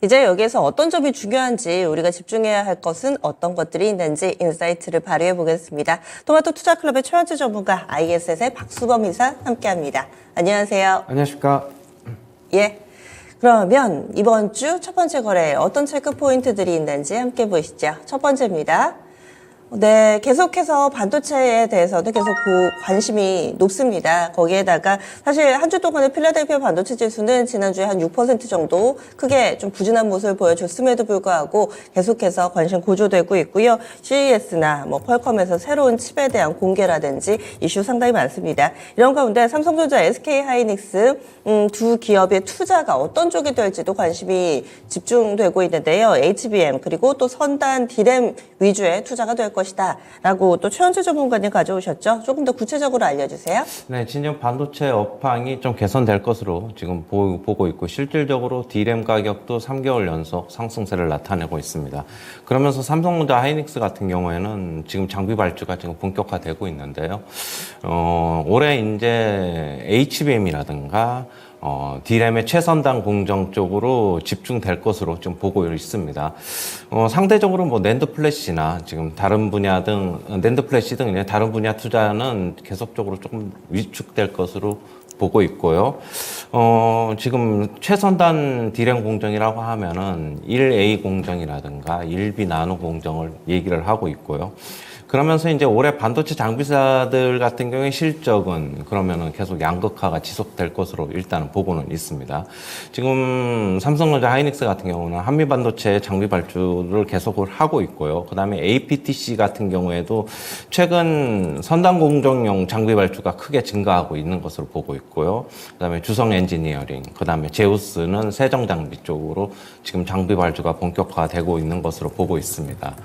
이제 여기에서 어떤 점이 중요한지 우리가 집중해야 할 것은 어떤 것들이 있는지 인사이트를 발휘해 보겠습니다. 토마토 투자클럽의 최원재 전문가 ISS의 박수범 이사 함께합니다. 안녕하세요. 안녕하십니까. 예. 그러면 이번 주 첫 번째 거래에 어떤 체크 포인트들이 있는지 함께 보시죠. 첫 번째입니다. 네, 계속해서 반도체에 대해서는 계속 관심이 높습니다. 거기에다가 사실 한 주 동안의 필라델피아 반도체 지수는 지난주에 한 6% 정도 크게 좀 부진한 모습을 보여줬음에도 불구하고 계속해서 관심 고조되고 있고요. CES나 퀄컴에서 새로운 칩에 대한 공개라든지 이슈 상당히 많습니다. 이런 가운데 삼성전자, SK하이닉스 두 기업의 투자가 어떤 쪽이 될지도 관심이 집중되고 있는데요. HBM 그리고 또 선단 D램 위주의 투자가 될 것이다 라고 또 최원재 전문가님 가져오셨죠. 조금 더 구체적으로 알려주세요. 네, 진정 반도체 업황이 좀 개선될 것으로 지금 보고 있고 실질적으로 D램 가격도 3개월 연속 상승세를 나타내고 있습니다. 그러면서 삼성전자 하이닉스 같은 경우에는 지금 장비 발주가 지금 본격화되고 있는데요. 올해 이제 HBM이라든가 D램의 최선단 공정 쪽으로 집중될 것으로 좀 보고 있습니다. 상대적으로 낸드 플래시나 지금 다른 분야 등, 낸드 플래시 등 다른 분야 투자는 계속적으로 조금 위축될 것으로 보고 있고요. 지금 최선단 D램 공정이라고 하면은 1A 공정이라든가 1B 나노 공정을 얘기를 하고 있고요. 그러면서 이제 올해 반도체 장비사들 같은 경우에 실적은 그러면은 계속 양극화가 지속될 것으로 일단은 보고는 있습니다. 지금 삼성전자 하이닉스 같은 경우는 한미 반도체 장비 발주를 계속을 하고 있고요. 그 다음에 APTC 같은 경우에도 최근 선단 공정용 장비 발주가 크게 증가하고 있는 것으로 보고 있고요. 그 다음에 주성 엔지니어링, 그 다음에 제우스는 세정 장비 쪽으로 지금 장비 발주가 본격화되고 있는 것으로 보고 있습니다.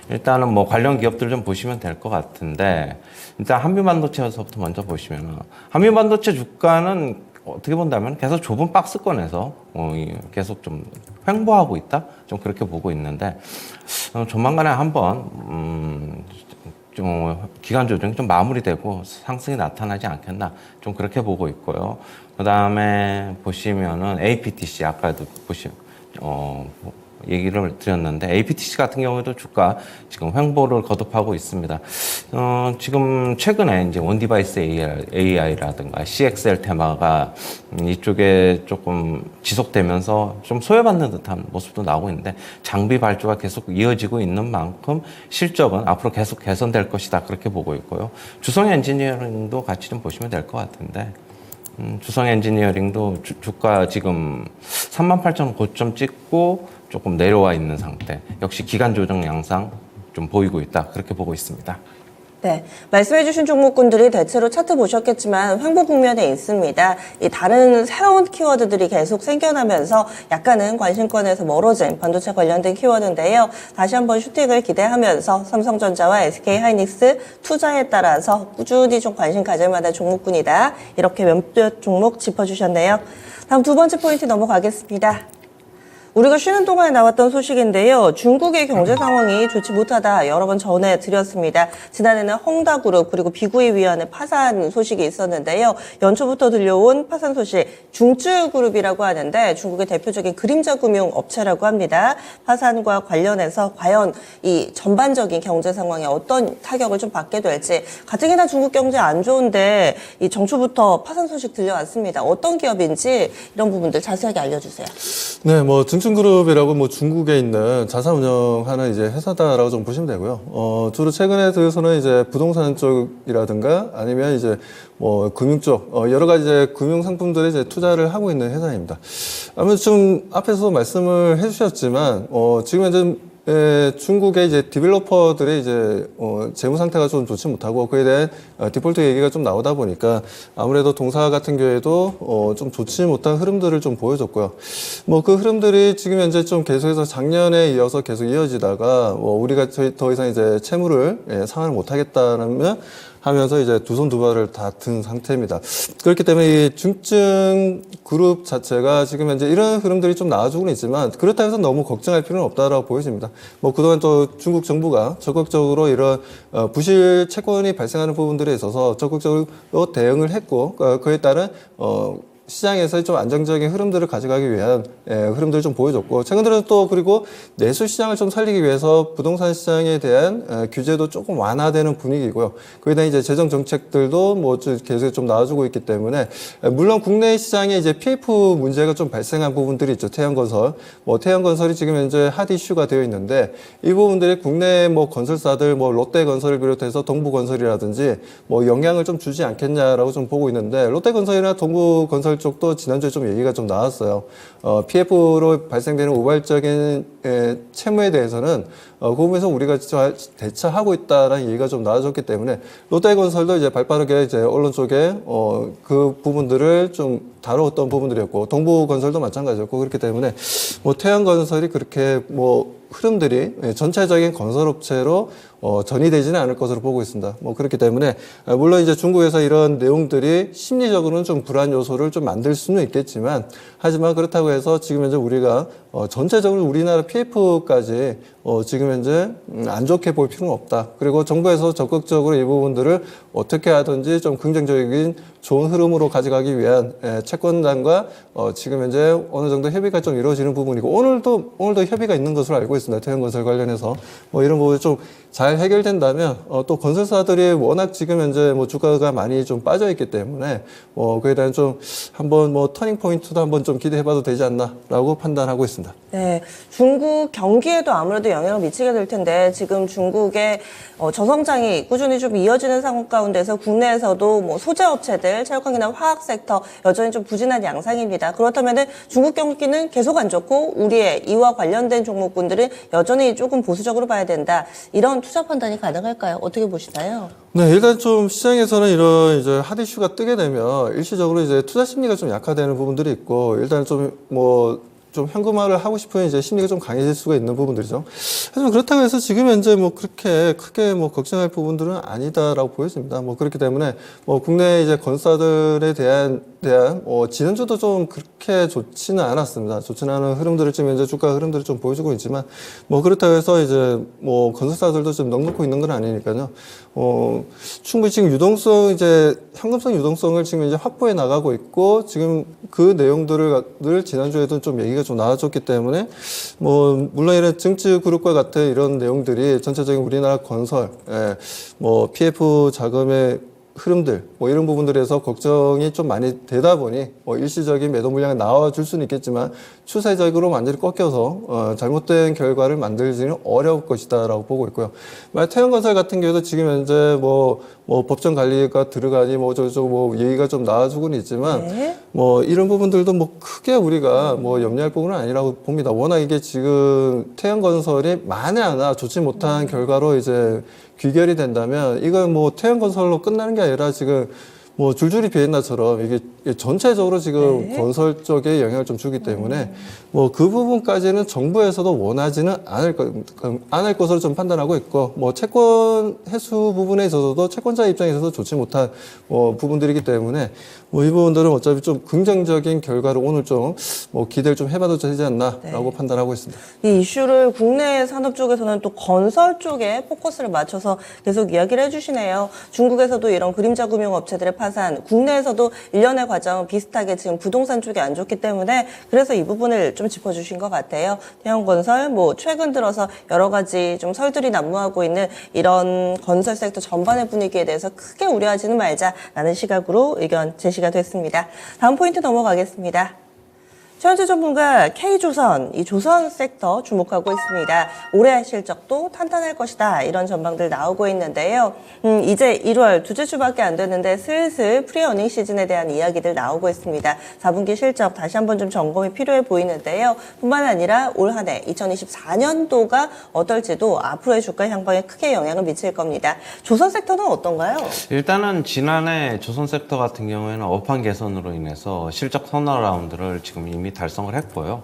일단은 관련 기업들 좀 보시면 될 것 같은데, 일단 한미반도체에서부터 먼저 보시면은, 한미반도체 주가는 어떻게 본다면 계속 좁은 박스권에서 계속 좀 횡보하고 있다? 좀 그렇게 보고 있는데, 조만간에 한번, 좀 기간 조정이 좀 마무리되고 상승이 나타나지 않겠나? 좀 그렇게 보고 있고요. 그 다음에 보시면은 APTC, 아까도 얘기를 드렸는데 APTC 같은 경우에도 주가 지금 횡보를 거듭하고 있습니다. 지금 최근에 이제 원디바이스 AI라든가 CXL 테마가 이쪽에 조금 지속되면서 좀 소외받는 듯한 모습도 나오고 있는데 장비 발주가 계속 이어지고 있는 만큼 실적은 앞으로 계속 개선될 것이다 그렇게 보고 있고요. 주성 엔지니어링도 같이 좀 보시면 될 것 같은데 주성 엔지니어링도 주가 지금 38,000 고점 찍고 조금 내려와 있는 상태. 역시 기간 조정 양상 좀 보이고 있다. 그렇게 보고 있습니다. 네, 말씀해주신 종목군들이 대체로 차트 보셨겠지만 횡보 국면에 있습니다. 이 다른 새로운 키워드들이 계속 생겨나면서 약간은 관심권에서 멀어진 반도체 관련된 키워드인데요. 다시 한번 슈팅을 기대하면서 삼성전자와 SK하이닉스 투자에 따라서 꾸준히 좀 관심 가질 만한 종목군이다. 이렇게 몇몇 종목 짚어주셨네요. 다음 두 번째 포인트 넘어가겠습니다. 우리가 쉬는 동안에 나왔던 소식인데요. 중국의 경제 상황이 좋지 못하다 여러 번 전해드렸습니다. 지난해는 헝다그룹 그리고 비구이위원회 파산 소식이 있었는데요. 연초부터 들려온 파산 소식 중쯔그룹이라고 하는데 중국의 대표적인 그림자 금융 업체라고 합니다. 파산과 관련해서 과연 이 전반적인 경제 상황에 어떤 타격을 좀 받게 될지 가뜩이나 중국 경제 안 좋은데 이 정초부터 파산 소식 들려왔습니다. 어떤 기업인지 이런 부분들 자세하게 알려주세요. 네, 중증그룹이라고 중국에 있는 자산 운영하는 이제 회사다라고 좀 보시면 되고요. 주로 최근에 들어서는 이제 부동산 쪽이라든가 아니면 이제 금융 쪽, 여러 가지 이제 금융 상품들에 이제 투자를 하고 있는 회사입니다. 아무래도 좀 앞에서 말씀을 해주셨지만, 지금 현재 중국의 이제 디벨로퍼들의 이제 재무 상태가 좀 좋지 못하고 그에 대한 디폴트 얘기가 좀 나오다 보니까 아무래도 동사 같은 경우에도 좀 좋지 못한 흐름들을 좀 보여줬고요. 그 흐름들이 지금 현재 좀 계속해서 작년에 이어서 계속 이어지다가 우리가 더 이상 이제 채무를 상환을 못 하겠다면 하면서 이제 두 손 두 발을 다 든 상태입니다. 그렇기 때문에 이 중증 그룹 자체가 지금 현재 이런 흐름들이 좀 나와주고는 있지만 그렇다고 해서 너무 걱정할 필요는 없다라고 보여집니다. 그동안 또 중국 정부가 적극적으로 이런 부실 채권이 발생하는 부분들에 있어서 적극적으로 대응을 했고 그에 따른 시장에서의 좀 안정적인 흐름들을 가져가기 위한 흐름들을 좀 보여줬고 최근 들어서 또 그리고 내수 시장을 좀 살리기 위해서 부동산 시장에 대한 규제도 조금 완화되는 분위기고요. 거기에 대한 이제 재정 정책들도 뭐 계속 좀 나와주고 있기 때문에 물론 국내 시장에 이제 PF 문제가 좀 발생한 부분들이 있죠. 태양건설, 뭐 태양건설이 지금 현재 핫 이슈가 되어 있는데 이 부분들이 국내 뭐 건설사들 뭐 롯데건설을 비롯해서 동부건설이라든지 뭐 영향을 좀 주지 않겠냐라고 좀 보고 있는데 롯데건설이나 동부건설 쪽도 지난주에 좀 얘기가 좀 나왔어요. PF로 발생되는 우발적인 채무에 대해서는 그 부분에서 우리가 대처하고 있다라는 얘기가 좀 나와줬기 때문에 롯데건설도 이제 발빠르게 이제 언론 쪽에 그 부분들을 좀 다루었던 부분들이었고 동부건설도 마찬가지였고 그렇기 때문에 뭐 태양건설이 그렇게 뭐 흐름들이 전체적인 건설업체로 전이되지는 않을 것으로 보고 있습니다. 뭐 그렇기 때문에 물론 이제 중국에서 이런 내용들이 심리적으로는 좀 불안 요소를 좀 만들 수는 있겠지만 하지만 그렇다고 해서 지금 현재 우리가 전체적으로 우리나라 PF까지 지금 현재 안 좋게 볼 필요는 없다. 그리고 정부에서 적극적으로 이 부분들을 어떻게 하든지 좀 긍정적인 좋은 흐름으로 가져가기 위한 채권단과 지금 현재 어느 정도 협의가 좀 이루어지는 부분이고 오늘도 협의가 있는 것으로 알고 있습니다. 태양건설 관련해서 뭐 이런 부분이 좀 잘 해결된다면 또 건설사들이 워낙 지금 현재 뭐 주가가 많이 좀 빠져 있기 때문에 그에 대한 좀 한번 뭐 터닝 포인트도 한번 좀 기대해봐도 되지 않나라고 판단하고 있습니다. 네, 중국 경기에도 아무래도 영향을 미치게 될 텐데 지금 중국의 저성장이 꾸준히 좀 이어지는 상황 가운데서 국내에서도 뭐 소재 업체들, 체육관계나 화학 섹터 여전히 좀 부진한 양상입니다. 그렇다면은 중국 경기는 계속 안 좋고 우리의 이와 관련된 종목군들은 여전히 조금 보수적으로 봐야 된다. 이런 투자 판단이 가능할까요? 어떻게 보시나요? 네, 일단 좀 시장에서는 이런 이제 핫 이슈가 뜨게 되면 일시적으로 이제 투자 심리가 좀 약화되는 부분들이 있고 일단 좀 현금화를 하고 싶은 이제 심리가 좀 강해질 수가 있는 부분들이죠. 하지만 그렇다고 해서 지금 현재 뭐 그렇게 크게 뭐 걱정할 부분들은 아니다라고 보여집니다. 뭐 그렇기 때문에 뭐 국내 이제 건설사들에 대한 지난주도 좀 그렇게 좋지는 않았습니다. 좋지는 않은 흐름들을 지금 현재 주가 흐름들을 좀 보여주고 있지만 뭐 그렇다고 해서 이제 뭐 건설사들도 좀 넉넉고 있는 건 아니니까요. 충분히 지금 현금성 유동성을 지금 이제 확보해 나가고 있고 지금 그 내용들을 지난주에도 좀 얘기가 좀 나와줬기 때문에 뭐 물론 이런 증츠 그룹과 같은 이런 내용들이 전체적인 우리나라 건설, 뭐 PF 자금의 흐름들 뭐 이런 부분들에서 걱정이 좀 많이 되다 보니 뭐 일시적인 매도 물량이 나와줄 수는 있겠지만 추세적으로 완전히 꺾여서 잘못된 결과를 만들지는 어려울 것이다라고 보고 있고요. 태양건설 같은 경우도 지금 현재 뭐 법정 관리가 들어가니 뭐 얘기가 좀 나와주고는 있지만 네. 뭐 이런 부분들도 뭐 크게 우리가 뭐 염려할 부분은 아니라고 봅니다. 워낙 이게 지금 태양건설이 만에 하나 좋지 못한 결과로 이제 귀결이 된다면 이건 뭐 태양건설로 끝나는 게 아니라 지금 뭐 줄줄이 비엔나처럼 이게 전체적으로 지금 건설 쪽에 영향을 좀 주기 때문에 뭐 그 부분까지는 정부에서도 원하지는 않을 것으로 좀 판단하고 있고 뭐 채권 회수 부분에 있어서도 채권자 입장에서도 좋지 못한 부분들이기 때문에 뭐 이 부분들은 어차피 좀 긍정적인 결과를 오늘 좀 뭐 기대를 좀 해봐도 되지 않나라고 판단하고 있습니다. 이 이슈를 국내 산업 쪽에서는 또 건설 쪽에 포커스를 맞춰서 계속 이야기를 해주시네요. 중국에서도 이런 그림자 금융 업체들의 파산, 국내에서도 일련의 과정 비슷하게 지금 부동산 쪽이 안 좋기 때문에 그래서 이 부분을 좀 짚어주신 것 같아요. 태양건설, 뭐 최근 들어서 여러 가지 좀 설들이 난무하고 있는 이런 건설 섹터 전반의 분위기에 대해서 크게 우려하지는 말자라는 시각으로 의견 제시가 됐습니다. 다음 포인트 넘어가겠습니다. 최현재 전문가 K조선, 이 조선 섹터 주목하고 있습니다. 올해 실적도 탄탄할 것이다. 이런 전망들 나오고 있는데요. 이제 1월 두째 주밖에 안 됐는데 슬슬 프리어닝 시즌에 대한 이야기들 나오고 있습니다. 4분기 실적 다시 한번 좀 점검이 필요해 보이는데요. 뿐만 아니라 올 한 해 2024년도가 어떨지도 앞으로의 주가 향방에 크게 영향을 미칠 겁니다. 조선 섹터는 어떤가요? 일단은 지난해 조선 섹터 같은 경우에는 업황 개선으로 인해서 실적 턴어라운드를 지금 이미 달성을 했고요.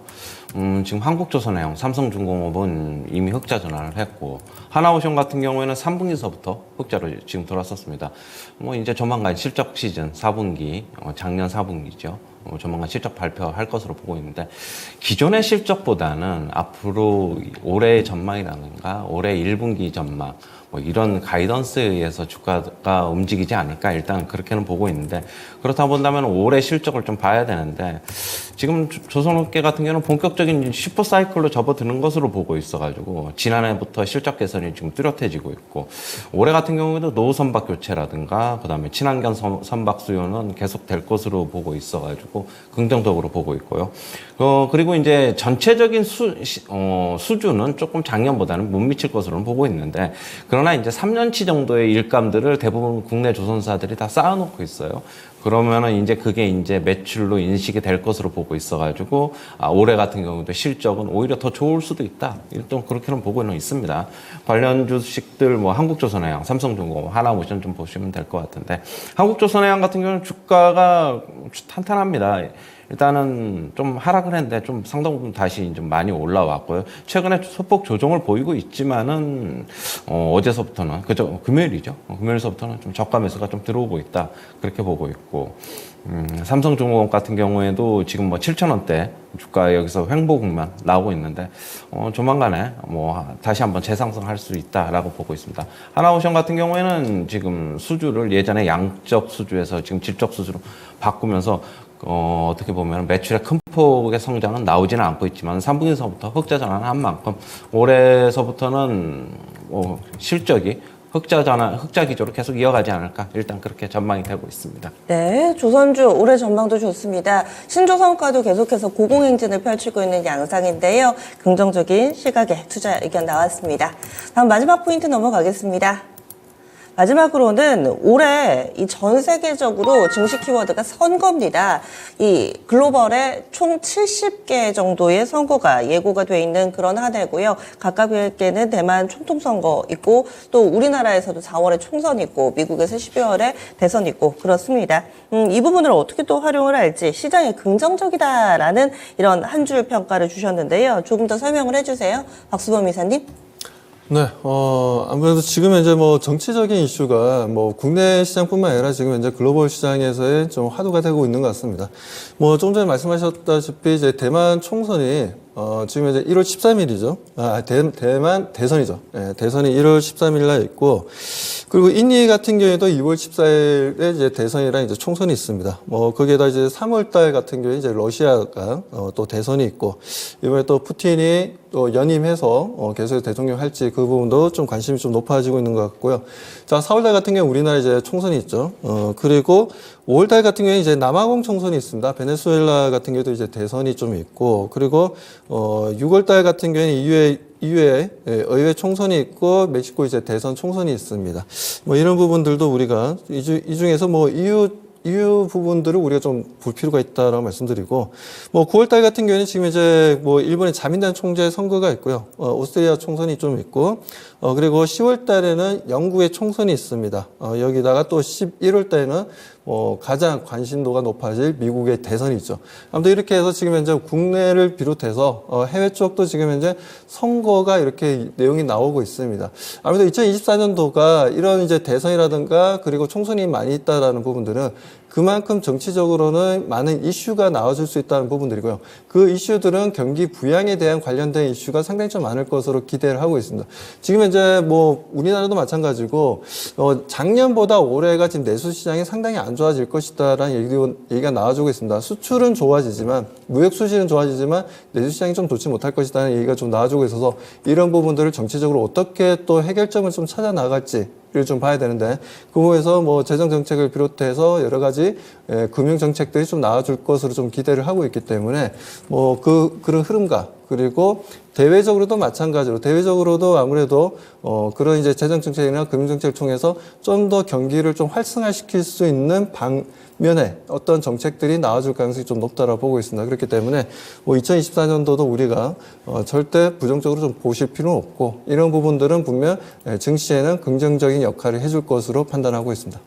지금 한국조선해양, 삼성중공업은 이미 흑자 전환을 했고 하나오션 같은 경우에는 3분기서부터 흑자로 지금 돌아섰습니다. 뭐 이제 조만간 실적 시즌 4분기, 작년 4분기죠. 조만간 실적 발표할 것으로 보고 있는데 기존의 실적보다는 앞으로 올해의 전망이라든가 올해 1분기 전망 뭐 이런 가이던스에 의해서 주가가 움직이지 않을까 일단 그렇게는 보고 있는데, 그렇다 본다면 올해 실적을 좀 봐야 되는데 지금 조선업계 같은 경우는 본격적인 슈퍼 사이클로 접어드는 것으로 보고 있어가지고 지난해부터 실적 개선이 지금 뚜렷해지고 있고, 올해 같은 경우에도 노후 선박 교체라든가 그다음에 친환경 선박 수요는 계속 될 것으로 보고 있어가지고 긍정적으로 보고 있고요. 그리고 이제 전체적인 수주는 조금 작년보다는 못 미칠 것으로는 보고 있는데, 그러나 이제 3년치 정도의 일감들을 대부분 국내 조선사들이 다 쌓아놓고 있어요. 그러면은 이제 그게 이제 매출로 인식이 될 것으로 보고 있어가지고, 올해 같은 경우도 실적은 오히려 더 좋을 수도 있다. 일단 그렇게는 보고는 있습니다. 관련 주식들 뭐 한국조선해양, 삼성중공, 하나모션 좀 보시면 될 것 같은데, 한국조선해양 같은 경우는 주가가 탄탄합니다. 일단은 좀 하락을 했는데 좀 상당 부분 다시 좀 많이 올라왔고요. 최근에 소폭 조정을 보이고 있지만은 어제서부터는 그저 금요일이죠. 금요일서부터는 좀 저가 매수가 좀 들어오고 있다. 그렇게 보고 있고, 삼성중공업 같은 경우에도 지금 뭐 7,000원대 주가 여기서 횡보 국면 나오고 있는데 조만간에 뭐 다시 한번 재상승할 수 있다라고 보고 있습니다. 하나오션 같은 경우에는 지금 수주를 예전에 양적 수주에서 지금 질적 수주로 바꾸면서 어떻게 보면 매출의 큰 폭의 성장은 나오지는 않고 있지만 3분기서부터 흑자 전환한 만큼 올해서부터는 실적이 흑자 기조로 계속 이어가지 않을까, 일단 그렇게 전망이 되고 있습니다. 네, 조선주 올해 전망도 좋습니다. 신조선가도 계속해서 고공행진을 펼치고 있는 양상인데요. 긍정적인 시각의 투자 의견 나왔습니다. 다음 마지막 포인트 넘어가겠습니다. 마지막으로는 올해 이 전 세계적으로 증시 키워드가 선거입니다. 이 글로벌에 총 70개 정도의 선거가 예고가 돼 있는 그런 한 해고요. 각각에게는 대만 총통선거 있고, 또 우리나라에서도 4월에 총선 있고, 미국에서 12월에 대선 있고 그렇습니다. 이 부분을 어떻게 또 활용을 할지 시장에 긍정적이다라는 이런 한 줄 평가를 주셨는데요. 조금 더 설명을 해주세요. 박수범 이사님. 네, 아무래도 지금 현재 뭐 정치적인 이슈가 뭐 국내 시장뿐만 아니라 지금 현재 글로벌 시장에서의 좀 화두가 되고 있는 것 같습니다. 뭐 조금 전에 말씀하셨다시피 이제 대만 총선이 지금 이제 1월 13일이죠. 대만 대선이죠. 예, 대선이 1월 13일 날 있고, 그리고 인도 같은 경우에도 2월 14일에 이제 대선이랑 이제 총선이 있습니다. 뭐 거기에다 이제 3월 달 같은 경우에 이제 러시아가 또 대선이 있고, 이번에 또 푸틴이 또 연임해서 계속 대통령 할지 그 부분도 좀 관심이 좀 높아지고 있는 것 같고요. 자, 4월 달 같은 경우 우리나라 이제 총선이 있죠. 그리고 5월 달 같은 경우에 이제 남아공 총선이 있습니다. 베네수엘라 같은 경우도 이제 대선이 좀 있고, 그리고 6월 달 같은 경우에는 EU에 의회 총선이 있고, 멕시코 이제 대선 총선이 있습니다. 뭐 이런 부분들도 우리가 이 중에서 뭐 EU 부분들을 우리가 좀 볼 필요가 있다라고 말씀드리고, 뭐 9월 달 같은 경우에는 지금 이제 뭐 일본의 자민당 총재 선거가 있고요. 오스트리아 총선이 좀 있고, 그리고 10월 달에는 영국의 총선이 있습니다. 여기다가 또 11월 달에는 가장 관심도가 높아질 미국의 대선이 있죠. 아무튼 이렇게 해서 지금 현재 국내를 비롯해서 해외 쪽도 지금 현재 선거가 이렇게 내용이 나오고 있습니다. 아무래도 2024년도가 이런 이제 대선이라든가 그리고 총선이 많이 있다라는 부분들은 그만큼 정치적으로는 많은 이슈가 나와줄 수 있다는 부분들이고요. 그 이슈들은 경기 부양에 대한 관련된 이슈가 상당히 좀 많을 것으로 기대를 하고 있습니다. 지금 현재 뭐 우리나라도 마찬가지고 작년보다 올해가 지금 내수 시장이 상당히 안 좋아질 것이다라는 얘기가 나와주고 있습니다. 수출은 좋아지지만, 무역 수지는 좋아지지만 내수 시장이 좀 좋지 못할 것이다라는 얘기가 좀 나와주고 있어서 이런 부분들을 정치적으로 어떻게 또 해결점을 좀 찾아 나갈지 를 좀 봐야 되는데, 그 부분에서 뭐 재정 정책을 비롯해서 여러 가지 금융 정책들이 좀 나와줄 것으로 좀 기대를 하고 있기 때문에 뭐 그런 흐름과, 그리고 대외적으로도 마찬가지로, 대외적으로도 아무래도 그런 이제 재정 정책이나 금융 정책을 통해서 좀 더 경기를 좀 활성화시킬 수 있는 방면에 어떤 정책들이 나와줄 가능성이 좀 높다라고 보고 있습니다. 그렇기 때문에 뭐 2024년도도 우리가 절대 부정적으로 좀 보실 필요는 없고, 이런 부분들은 분명 증시에는 긍정적인 역할을 해줄 것으로 판단하고 있습니다.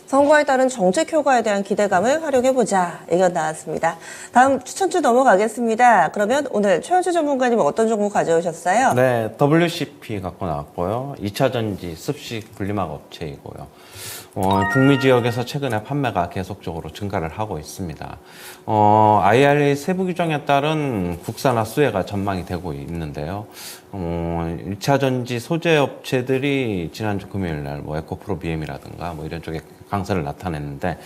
선거에 따른 정책 효과에 대한 기대감을 활용해보자 의견 나왔습니다. 다음 추천주 넘어가겠습니다. 그러면 오늘 최현주 전문가님은 어떤 종목 가져오셨어요? 네, WCP 갖고 나왔고요. 2차전지 습식 분리막 업체이고요. 북미 지역에서 최근에 판매가 계속적으로 증가를 하고 있습니다. IRA 세부 규정에 따른 국산화 수혜가 전망이 되고 있는데요. 1차 전지 소재 업체들이 지난주 금요일 날 에코프로 BM이라든가 이런 쪽에 강세를 나타냈는데,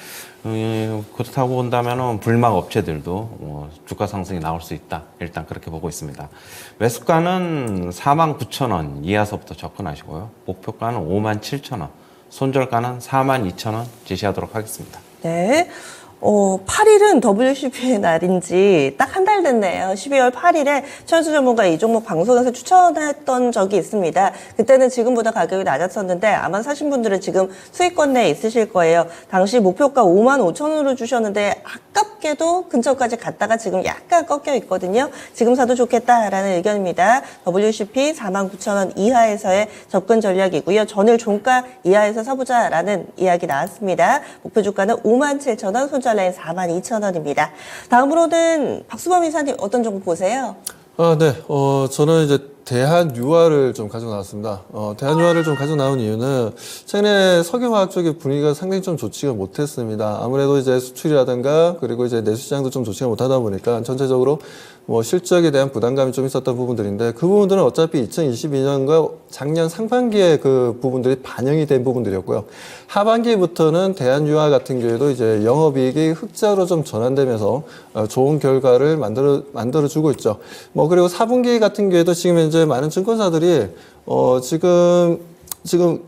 그렇다고 본다면은 불막 업체들도 주가 상승이 나올 수 있다. 일단 그렇게 보고 있습니다. 매수가는 49,000원 이하서부터 접근하시고요. 목표가는 57,000원. 손절가는 42,000원 제시하도록 하겠습니다. 네. 8일은 WCP의 날인지 딱 한 달 됐네요. 12월 8일에 천수 전문가 이 종목 방송에서 추천했던 적이 있습니다. 그때는 지금보다 가격이 낮았었는데 아마 사신 분들은 지금 수익권 내에 있으실 거예요. 당시 목표가 55,000원으로 주셨는데 아깝게도 근처까지 갔다가 지금 약간 꺾여 있거든요. 지금 사도 좋겠다라는 의견입니다. WCP 49,000원 이하에서의 접근 전략이고요. 전일 종가 이하에서 사보자라는 이야기 나왔습니다. 목표 주가는 57,000원, 손절 라인 42,000원입니다. 다음으로는 박수범 이사님 어떤 종목 보세요? 네. 저는 이제 대한유화를 좀 가지고 나왔습니다. 대한유화를 좀 가지고 나온 이유는 최근에 석유화학 쪽의 분위기가 상당히 좀 좋지가 못했습니다. 아무래도 이제 수출이라든가 그리고 이제 내수시장도 좀 좋지가 못하다 보니까 전체적으로 실적에 대한 부담감이 좀 있었던 부분들인데 그 부분들은 어차피 2022년과 작년 상반기에 그 부분들이 반영이 된 부분들이었고요. 하반기부터는 대한유화 같은 경우에도 이제 영업이익이 흑자로 좀 전환되면서 좋은 결과를 만들어주고 있죠. 그리고 4분기 같은 경우에도 지금 현재 많은 증권사들이 지금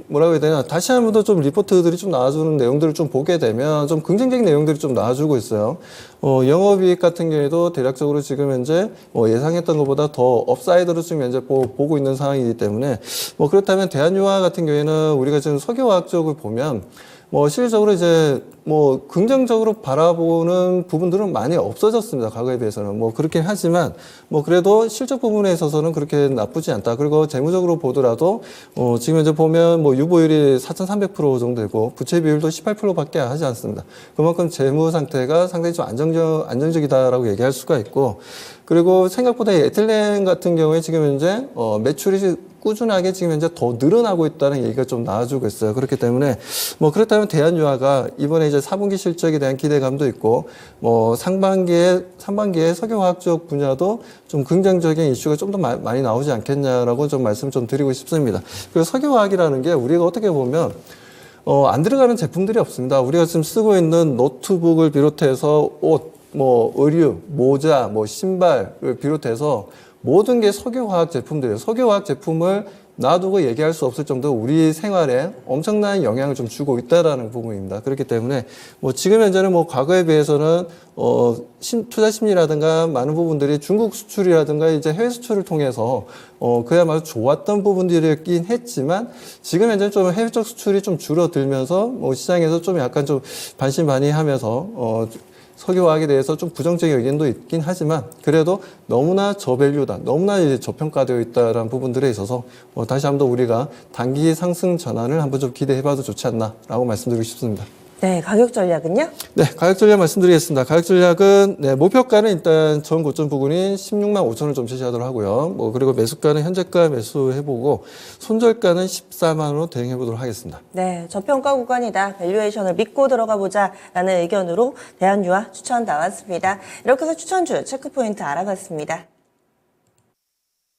뭐라고 해야 되나 다시 한 번 더 좀 리포트들이 좀 나와주는 내용들을 좀 보게 되면 좀 긍정적인 내용들이 좀 나와주고 있어요. 영업이익 같은 경우에도 대략적으로 지금 현재 예상했던 것보다 더 업사이드로 지금 현재 보고 있는 상황이기 때문에 그렇다면 대한유화 같은 경우에는 우리가 지금 석유화학 쪽을 보면 실질적으로 이제 긍정적으로 바라보는 부분들은 많이 없어졌습니다. 과거에 비해서는. 그렇긴 하지만, 그래도 실적 부분에 있어서는 그렇게 나쁘지 않다. 그리고 재무적으로 보더라도, 지금 현재 보면 유보율이 4,300% 정도 되고, 부채 비율도 18%밖에 하지 않습니다. 그만큼 재무 상태가 상당히 좀 안정적이다라고 얘기할 수가 있고, 그리고 생각보다 에틸렌 같은 경우에 지금 현재, 매출이 꾸준하게 지금 현재 더 늘어나고 있다는 얘기가 좀 나와주고 있어요. 그렇기 때문에 그렇다면 대한유화가 이번에 이제 4분기 실적에 대한 기대감도 있고 상반기에 석유화학 쪽 분야도 좀 긍정적인 이슈가 좀 더 많이 나오지 않겠냐라고 좀 말씀 좀 드리고 싶습니다. 그리고 석유화학이라는 게 우리가 어떻게 보면 안 들어가는 제품들이 없습니다. 우리가 지금 쓰고 있는 노트북을 비롯해서 옷, 의류, 모자, 신발을 비롯해서 모든 게 석유화학 제품들이에요. 석유화학 제품을 놔두고 얘기할 수 없을 정도로 우리 생활에 엄청난 영향을 좀 주고 있다라는 부분입니다. 그렇기 때문에 지금 현재는 과거에 비해서는 투자 심리라든가 많은 부분들이 중국 수출이라든가 이제 해외 수출을 통해서 그야말로 좋았던 부분들이었긴 했지만 지금 현재는 좀 해외 쪽 수출이 좀 줄어들면서 시장에서 좀 약간 좀 반신반의하면서 석유화학에 대해서 좀 부정적인 의견도 있긴 하지만 그래도 너무나 저밸류다, 너무나 이제 저평가되어 있다라는 부분들에 있어서 다시 한번 우리가 단기 상승 전환을 한번 좀 기대해봐도 좋지 않나라고 말씀드리고 싶습니다. 네, 가격 전략은요? 네, 가격 전략 말씀드리겠습니다. 가격 전략은 목표가는 일단 전 고점 부근인 16만 5천을 좀 제시하도록 하고요. 그리고 매수가는 현재가 매수해보고 손절가는 14만으로 대응해보도록 하겠습니다. 네, 저평가 구간이다. 밸류에이션을 믿고 들어가 보자라는 의견으로 대한유화 추천 나왔습니다. 이렇게 해서 추천주 체크포인트 알아봤습니다.